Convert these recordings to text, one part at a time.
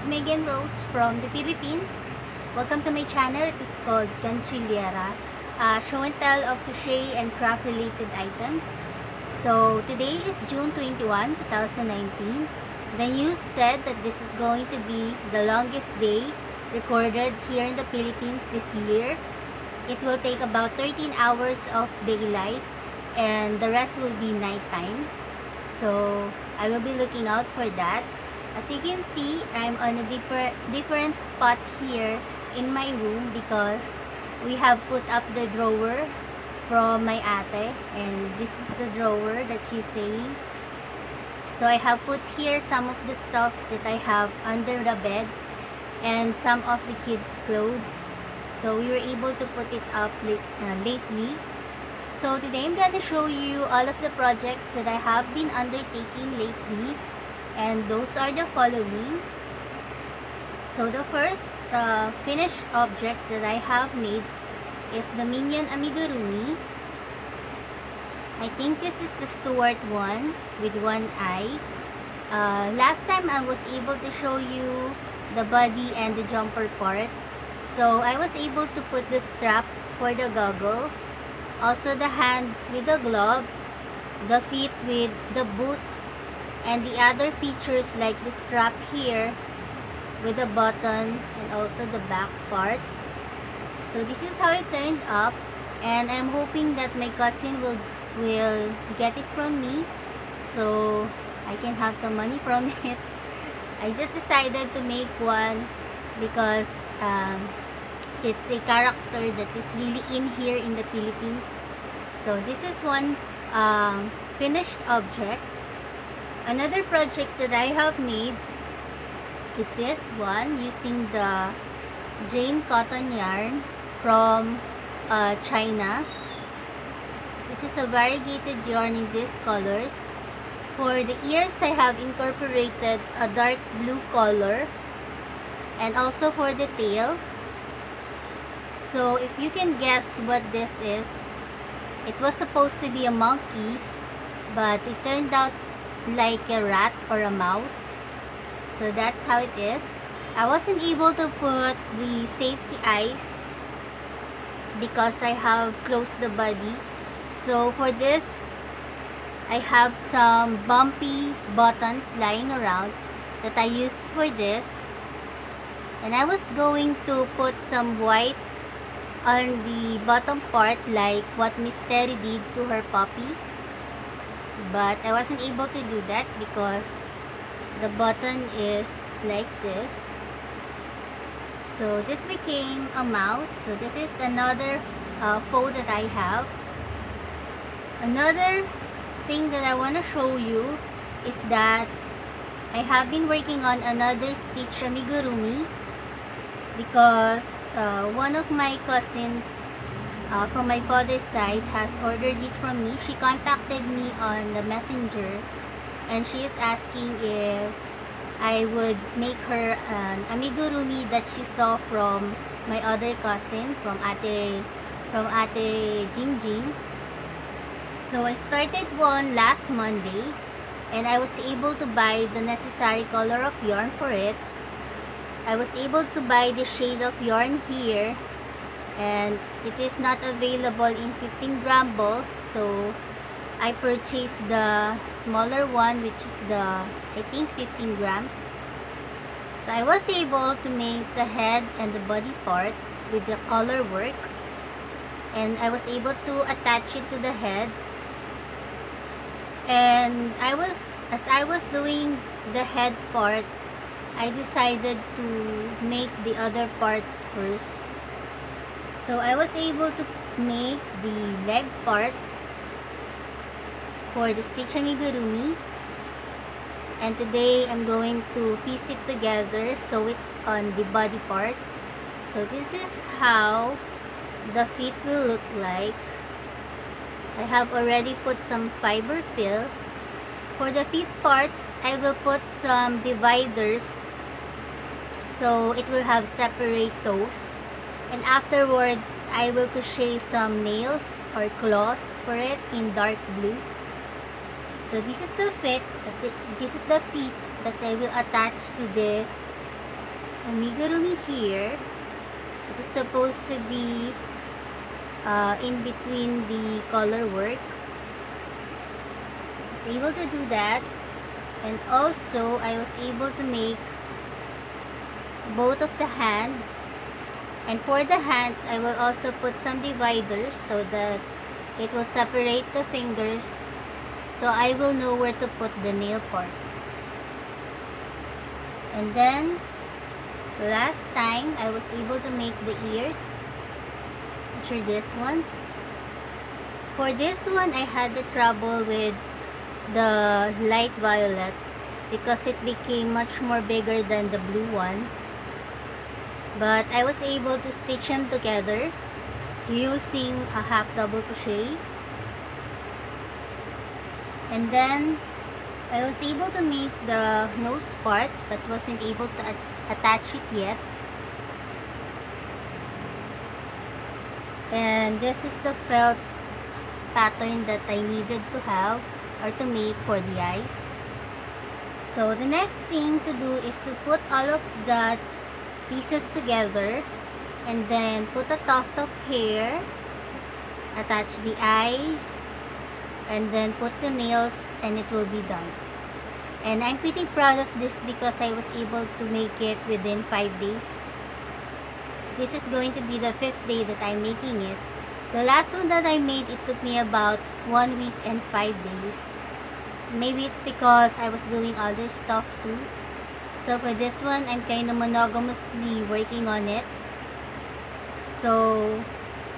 Megan Rose from the Philippines. Welcome to my channel. It is called Gantsilyera, show and tell of crochet and craft related items. So today is June 21, 2019. The news said that this is going to be the longest day recorded here in the Philippines this year. It will take about 13 hours of daylight and the rest will be nighttime. So I will be looking out for that. As you can see, I'm on a different spot here in my room because we have put up the drawer from my ate, and this is the drawer that she's saying. So I have put here some of the stuff that I have under the bed and some of the kids' clothes. So we were able to put it up lately. So today I'm going to show you all of the projects that I have been undertaking lately, and those are the following. So the first finished object that I have made is the Minion Amigurumi. I think this is the Stuart one with one eye. Last time I was able to show you the body and the jumper part. So I was able to put the strap for the goggles, also the hands with the gloves, the feet with the boots, and the other features like the strap here with the button and also the back part. So this is how it turned up, and I'm hoping that my cousin will get it from me so I can have some money from it. I just decided to make one because it's a character that is really in here in the Philippines. So this is one finished object. Another project that I have made is this one using the Jane cotton yarn from China. This is a variegated yarn in these colors. For the ears, I have incorporated a dark blue color, and also for the tail. So if you can guess what this is, it was supposed to be a monkey, but it turned out like a rat or a mouse. So that's how it is. I wasn't able to put the safety eyes because I have closed the body. So for this, I have some bumpy buttons lying around that I use for this. And I was going to put some white on the bottom part like what Miss Terry did to her puppy, but I wasn't able to do that because the button is like this. So this became a mouse. So this is another foe that I have. Another thing that I want to show you is that I have been working on another Stitch Amigurumi because one of my cousins from my father's side has ordered it from me. She contacted me on the messenger and she is asking if I would make her an amigurumi that she saw from my other cousin, from Ate Jingjing. So I started one last Monday and I was able to buy the necessary color of yarn for it. I was able to buy the shade of yarn here, and it is not available in 15-gram balls, so I purchased the smaller one, which is the, I think, 15 grams. So I was able to make the head and the body part with the color work, and I was able to attach it to the head. And as I was doing the head part, I decided to make the other parts first. So I was able to make the leg parts for the Stitch Amigurumi, and today I'm going to piece it together, sew it on the body part. So this is how the feet will look like. I have already put some fiber fill. For the feet part, I will put some dividers so it will have separate toes, and afterwards I will crochet some nails or claws for it in dark blue. So this is the feet that I will attach to this amigurumi here. It is supposed to be in between the color work. I was able to do that, and also I was able to make both of the hands. And for the hands, I will also put some dividers so that it will separate the fingers, so I will know where to put the nail parts. And then last time I was able to make the ears, which are these ones. For this one, I had the trouble with the light violet because it became much more bigger than the blue one, but I was able to stitch them together using a half double crochet. And then I was able to make the nose part, but wasn't able to attach it yet. And this is the felt pattern that I needed to have or to make for the eyes. So the next thing to do is to put all of the pieces together, and then put a tuft of hair, attach the eyes, and then put the nails, and it will be done. And I'm pretty proud of this because I was able to make it within 5 days. This is going to be the 5th day that I'm making it. The last one that I made, it took me about 1 week and 5 days. Maybe it's because I was doing other stuff too. So for this one, I'm kind of monogamously working on it. So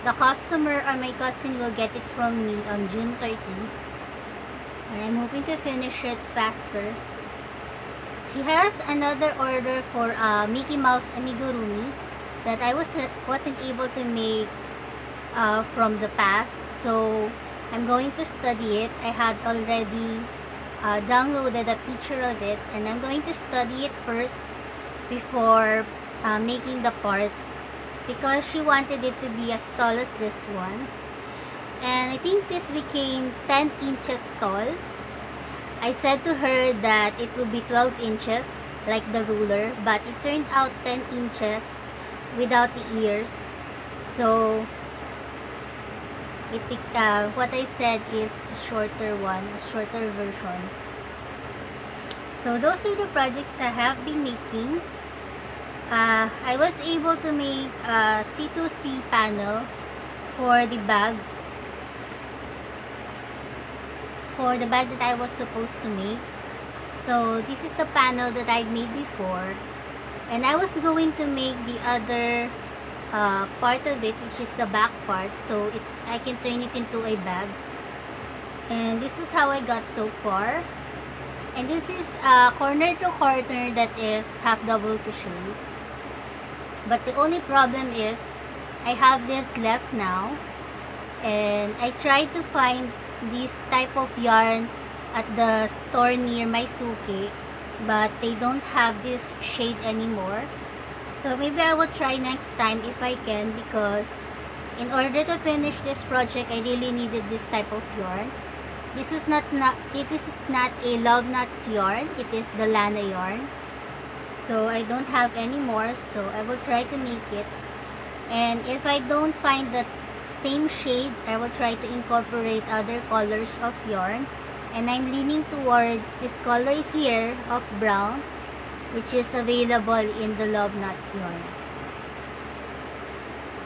the customer or my cousin will get it from me on June 30. And I'm hoping to finish it faster. She has another order for Mickey Mouse amigurumi that I wasn't able to make from the past. So I'm going to study it. I had already downloaded a picture of it, and I'm going to study it first before making the parts, because she wanted it to be as tall as this one, and I think this became 10 inches tall. I said to her that it would be 12 inches like the ruler, but it turned out 10 inches without the ears. So what I said is a shorter one, a shorter version. So those are the projects I have been making. I was able to make a C2C panel for the bag. For the bag that I was supposed to make. So this is the panel that I made before. And I was going to make the other part of it, which is the back part, so I can turn it into a bag. And this is how I got so far. And this is corner to corner that is half double crochet. But the only problem is I have this left now, and I tried to find this type of yarn at the store near my suki, but they don't have this shade anymore. So maybe I will try next time if I can, because in order to finish this project, I really needed this type of yarn. This is not a love nuts yarn, it is the Lana yarn. So I don't have any more, so I will try to make it. And if I don't find the same shade, I will try to incorporate other colors of yarn. And I'm leaning towards this color here of brown, which is available in the Love Nuts yarn.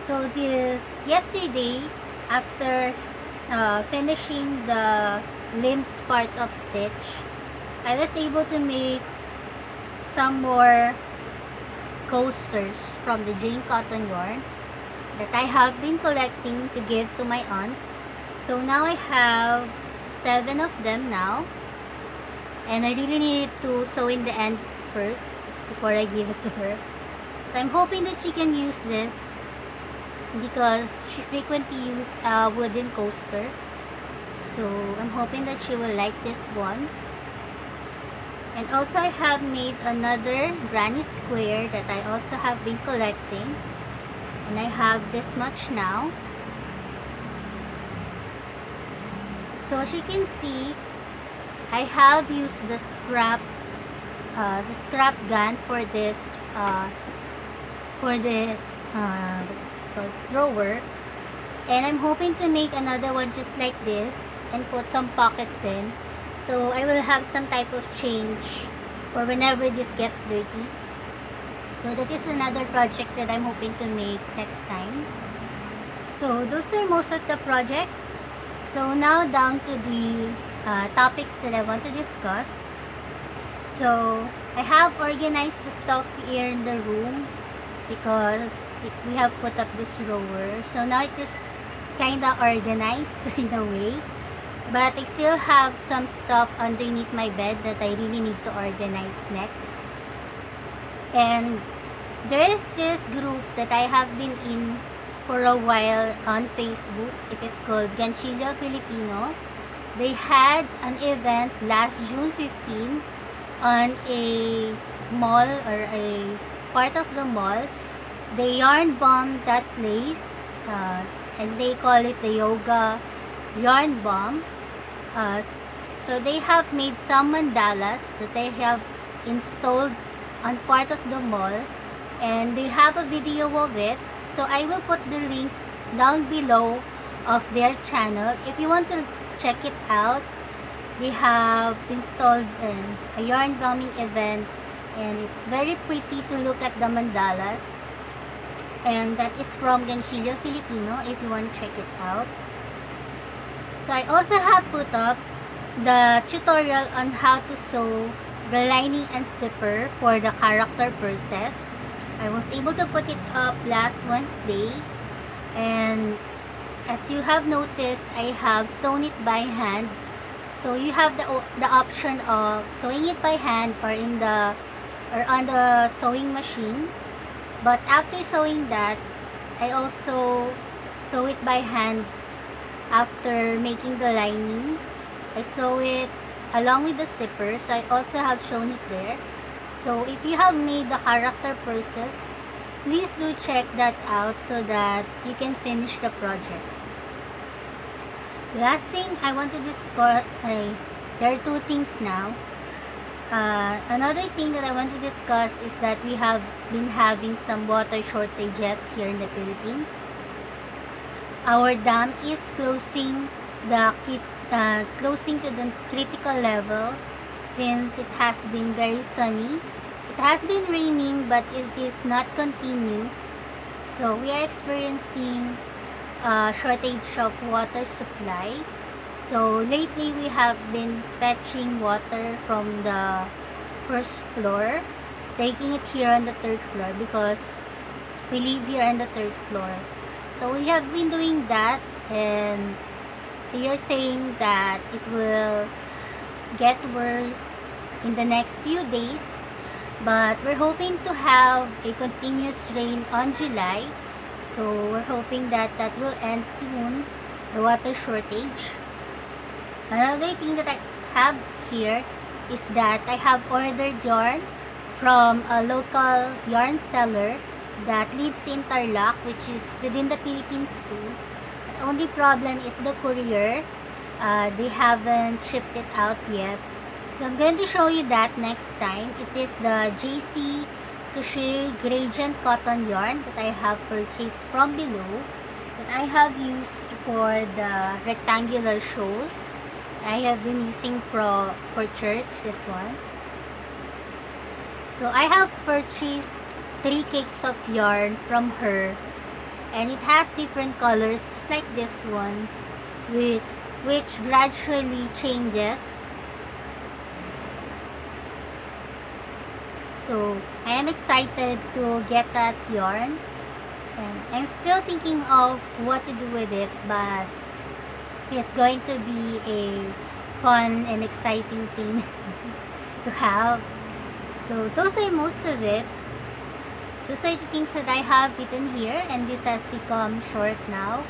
So this yesterday, after finishing the limbs part of stitch, I was able to make some more coasters from the Jane cotton yarn that I have been collecting to give to my aunt. So now I have 7 of them now, and I really need to sew in the ends first before I give it to her. So I'm hoping that she can use this because she frequently uses a wooden coaster. So I'm hoping that she will like this one. And also I have made another granny square that I also have been collecting, and I have this much now. So as you can see, I have used the scrap gun for this for this what's called drawer, and I'm hoping to make another one just like this and put some pockets in, so I will have some type of change for whenever this gets dirty. So that is another project that I'm hoping to make next time. So those are most of the projects. So now down to the topics that I want to discuss. So I have organized the stuff here in the room because we have put up this drawer. So now it is kinda organized in a way, but I still have some stuff underneath my bed that I really need to organize next. And there is this group that I have been in for a while on Facebook. It is called Gantsilyo Filipino. They had an event last June 15 on a mall or a part of the mall. They yarn bomb that place, and they call it the yoga yarn bomb. So they have made some mandalas that they have installed on part of the mall, and they have a video of it. So I will put the link down below of their channel if you want to check it out. They have installed a yarn bombing event, and it's very pretty to look at the mandalas, and that is from Gantsilyo Filipino if you want to check it out. So I also have put up the tutorial on how to sew the lining and zipper for the character purses. I was able to put it up last Wednesday, and as you have noticed, I have sewn it by hand. So you have the option of sewing it by hand or on the sewing machine. But after sewing that, I also sew it by hand after making the lining. I sew it along with the zipper, so I also have shown it there. So if you have made the character purses, please do check that out so that you can finish the project. Last thing I want to discuss, there are two things now. Another thing that I want to discuss is that we have been having some water shortages here in the Philippines. Our dam is closing to the critical level since it has been very sunny. It has been raining, but it is not continuous. So we are experiencing a shortage of water supply. So lately we have been fetching water from the first floor, taking it here on the third floor because we live here on the third floor. So we have been doing that, and they are saying that it will get worse in the next few days, but we're hoping to have a continuous rain on July. So we're hoping that that will end soon, the water shortage. Another thing that I have here is that I have ordered yarn from a local yarn seller that lives in Tarlac, which is within the Philippines too. The only problem is the courier. They haven't shipped it out yet. So I'm going to show you that next time. It is the JC Crochet gradient cotton yarn that I have purchased from below, that I have used for the rectangular shawl. I have been using for church, this one. So I have purchased 3 cakes of yarn from her, and it has different colors just like this one, which gradually changes. So I am excited to get that yarn, and I'm still thinking of what to do with it, but it's going to be a fun and exciting thing to have. So those are most of it. Those are the things that I have written here, and this has become short now.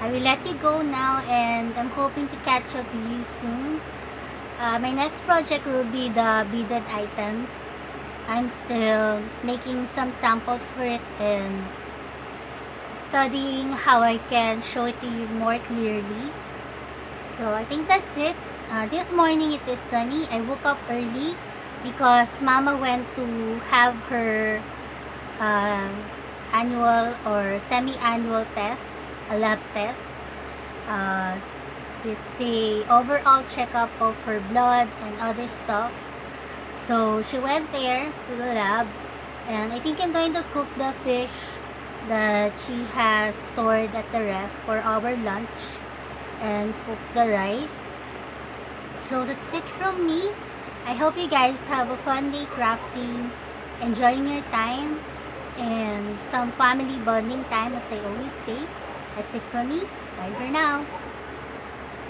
I will let you go now, and I'm hoping to catch up with you soon. My next project will be the beaded items. I'm still making some samples for it and studying how I can show it to you more clearly. So I think that's it. This morning it is sunny. I woke up early because Mama went to have her uh, annual or semi-annual test, a lab test. Uh, it's a overall checkup of her blood and other stuff. So she went there to the lab, and I think I'm going to cook the fish that she has stored at the ref for our lunch and cook the rice. So that's it from me. I hope you guys have a fun day crafting, enjoying your time, and some family bonding time, as I always say. That's it from me. Bye for now.